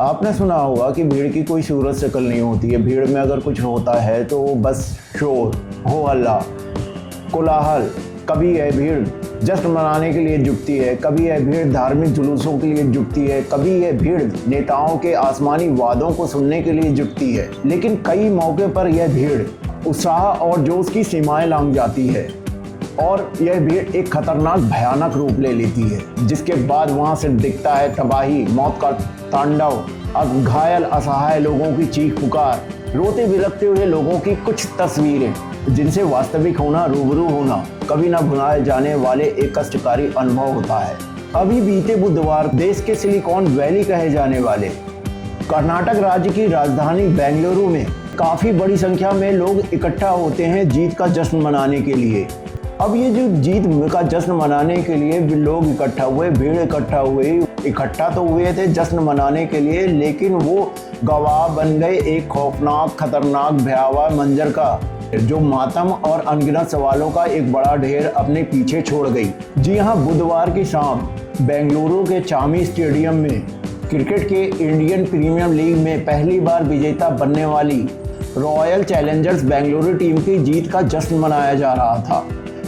आपने सुना होगा कि भीड़ की कोई सूरत शक्ल नहीं होती है। भीड़ में अगर कुछ होता है तो वो बस शोर, हो हल्ला, कोलाहल। कभी यह भीड़ जश्न मनाने के लिए जुटती है, कभी यह भीड़ धार्मिक जुलूसों के लिए जुटती है, कभी यह भीड़ नेताओं के आसमानी वादों को सुनने के लिए जुटती है। लेकिन कई मौके पर यह भीड़ उत्साह और जोश की सीमाएं लांघ जाती है और यह भीड़ एक खतरनाक भयानक रूप ले लेती है, जिसके बाद वहां से दिखता है तबाही, मौत का तांडव, अब घायल असहाय लोगों की चीख पुकार, रोते बिलखते हुए लोगों की कुछ तस्वीरें जिनसे वास्तविक होना, रूबरू होना कभी ना भुलाए जाने वाले एक कष्टकारी अनुभव होता है। अभी बीते बुधवार देश के सिलिकॉन वैली कहे जाने वाले कर्नाटक राज्य की राजधानी बेंगलुरु में काफी बड़ी संख्या में लोग इकट्ठा होते हैं जीत का जश्न मनाने के लिए। अब ये जो जीत का जश्न मनाने के लिए लोग इकट्ठा हुए, भीड़ इकट्ठा तो हुए थे जश्न मनाने के लिए, लेकिन वो गवाह बन गए एक खौफनाक, खतरनाक, भयावह मंजर का, जो मातम और अनगिनत सवालों का एक बड़ा ढेर अपने पीछे छोड़ गई। जी हाँ, बुधवार की शाम बेंगलुरु के चामी स्टेडियम में क्रिकेट के इंडियन प्रीमियर लीग में पहली बार विजेता बनने वाली रॉयल चैलेंजर्स बेंगलुरु टीम की जीत का जश्न मनाया जा रहा था,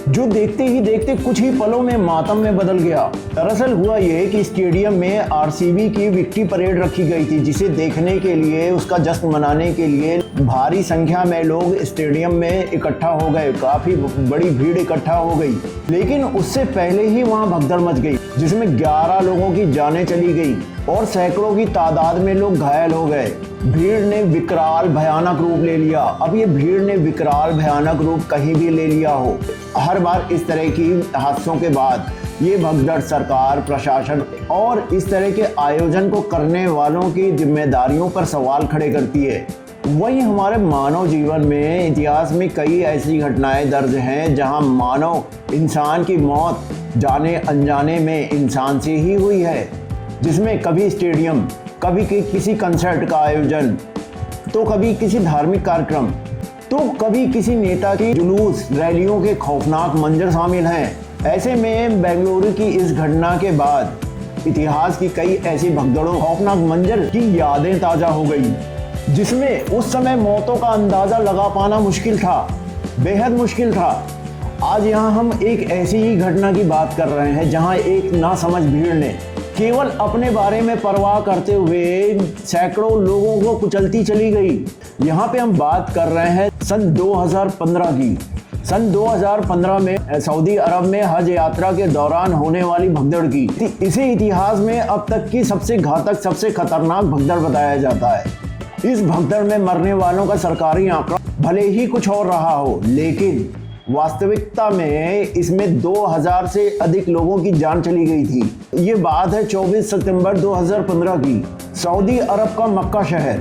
जो देखते ही देखते कुछ ही पलों में मातम में बदल गया। दरअसल हुआ यह कि स्टेडियम में आरसीबी की विक्ट्री परेड रखी गई थी, जिसे देखने के लिए, उसका जश्न मनाने के लिए भारी संख्या में लोग स्टेडियम में इकट्ठा हो गए। काफी बड़ी भीड़ इकट्ठा हो गई, लेकिन उससे पहले ही वहां भगदड़ मच गई, जिसमें 11 लोगों की जानें चली गई और सैकड़ों की तादाद में लोग घायल हो गए। भीड़ ने विकराल भयानक रूप ले लिया। अब ये भीड़ ने विकराल भयानक रूप कहीं भी ले लिया हो। हर बार इस तरह की हादसों के बाद ये भगदड़ सरकार, प्रशासन और इस तरह के आयोजन को करने वालों की जिम्मेदारियों पर सवाल खड़े करती है। वहीं हमारे मानव जीवन में, इतिहास में कई ऐसी घटनाएं दर्ज हैं जहां मानव इंसान की मौत जाने अनजाने में इंसान से ही हुई है, जिसमें कभी स्टेडियम, कभी किसी कंसर्ट का आयोजन, तो कभी किसी धार्मिक कार्यक्रम, तो कभी किसी नेता की जुलूस, रैलियों के खौफनाक मंजर शामिल हैं। ऐसे में बेंगलुरु की इस घटना के बाद इतिहास की कई ऐसी भगदड़ों, खौफनाक मंजर की यादें ताज़ा हो गई, जिसमें उस समय मौतों का अंदाज़ा लगा पाना मुश्किल था, बेहद मुश्किल था। आज यहाँ हम एक ऐसी ही घटना की बात कर रहे हैं जहाँ एक नासमझ भीड़ ने केवल अपने बारे में परवाह करते हुए सैकड़ों लोगों को कुचलती चली गई। यहाँ पे हम बात कर रहे हैं सन 2015 की। सन 2015 में सऊदी अरब में हज यात्रा के दौरान होने वाली भगदड़ की। इसे इतिहास में अब तक की सबसे घातक, सबसे खतरनाक भगदड़ बताया जाता है। इस भगदड़ में मरने वालों का सरकारी आंकड़ा भले ही कुछ और रहा हो, लेकिन वास्तविकता में इसमें 2000 से अधिक लोगों की जान चली गई थी। ये बात है 24 सितंबर 2015 की। सऊदी अरब का मक्का शहर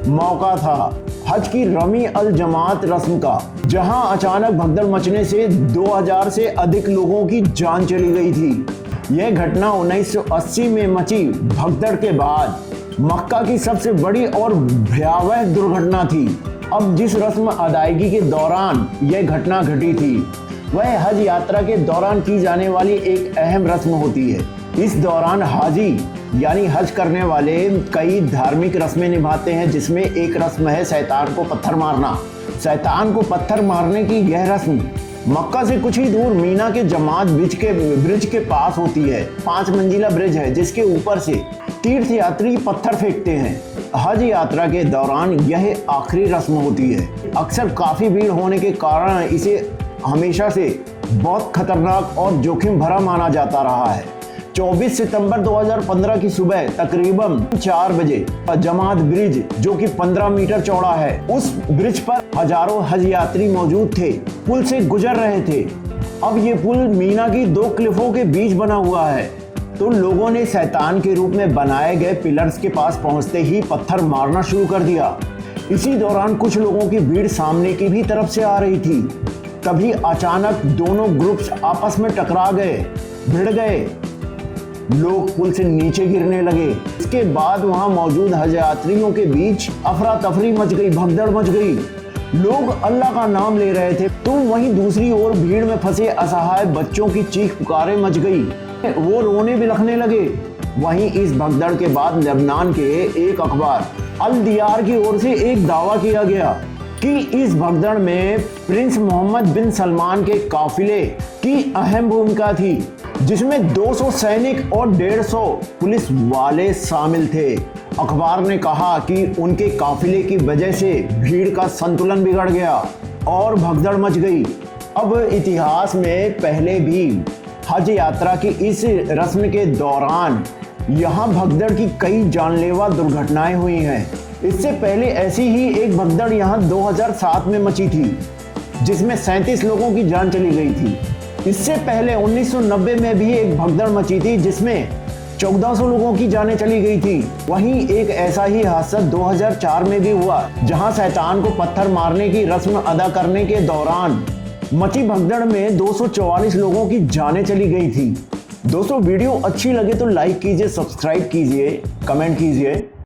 मौका था हज की रमी अल जमात रस्म का, जहां अचानक भगदड़ मचने से 2000 से अधिक लोगों की जान चली गई थी। यह घटना 1980 में मची भगदड़ के बाद मक्का की सबसे बड़ी और भयावह दुर्घटना थी। अब जिस रस्म अदायगी के दौरान यह घटना घटी थी, वह हज यात्रा के दौरान की जाने वाली एक अहम रस्म होती है। इस दौरान हाजी यानी हज करने वाले कई धार्मिक रस्में निभाते हैं, जिसमें एक रस्म है शैतान को पत्थर मारना। शैतान को पत्थर मारने की यह रस्म मक्का से कुछ ही दूर मीना के जमात ब्रिज के पास होती है। 5 मंजिला ब्रिज है, जिसके ऊपर से तीर्थयात्री पत्थर फेंकते हैं। हज यात्रा के दौरान यह आखिरी रस्म होती है। अक्सर काफ़ी भीड़ होने के कारण इसे हमेशा से बहुत खतरनाक और जोखिम भरा माना जाता रहा है। 24 सितंबर 2015 की सुबह तकरीबन 4 बजे जमात ब्रिज, जो कि 15 मीटर चौड़ा है, उस ब्रिज पर हजारों हज यात्री मौजूद थे, पुल से गुजर रहे थे। अब ये पुल मीना की 2 क्लिफों के बीच बना हुआ है, तो लोगों ने शैतान के रूप में बनाए गए पिलर्स के पास पहुंचते ही पत्थर मारना शुरू कर दिया। इसी दौरान कुछ लोगों की भीड़ सामने की भी तरफ से आ रही थी। तभी अचानक दोनों ग्रुप्स आपस में टकरा गए, भिड़ गए, लोग पुल से नीचे गिरने लगे। इसके बाद वहां मौजूद हज यात्रियों के बीच अफरा तफरी मच गई, भगदड़ मच गई। लोग अल्लाह का नाम ले रहे थे, तो वहीं दूसरी ओर भीड़ में फंसे असहाय बच्चों की चीख पुकारें मच गई। वो रोने बिलखने लगे। वहीं इस भगदड़ के बाद लेबनान के एक अखबार अल दियार की ओर से एक दावा किया गया कि इस भगदड़ में प्रिंस मोहम्मद बिन सलमान के काफिले की अहम भूमिका थी, जिसमें 200 सैनिक और 150 पुलिस वाले शामिल थे। अखबार ने कहा कि उनके काफिले की वजह से भीड़ का संतुलन बिगड़ गया और भगदड़ मच गई। अब इतिहास में पहले भी हज यात्रा की इस रस्म के दौरान यहाँ भगदड़ की कई जानलेवा दुर्घटनाएं हुई हैं। इससे पहले ऐसी ही एक भगदड़ यहाँ 2007 में मची थी, जिसमें 37 लोगों की जान चली गई थी। इससे पहले 1990 में भी एक भगदड़ मची थी, जिसमें 1400 लोगों की जानें चली गई थी। वहीं एक ऐसा ही हादसा 2004 में भी हुआ, जहां शैतान को पत्थर मारने की रस्म अदा करने के दौरान मची भगदड़ में 244 लोगों की जानें चली गई थी। दोस्तों, वीडियो अच्छी लगे तो लाइक कीजिए, सब्सक्राइब कीजिए, कमेंट कीजिए।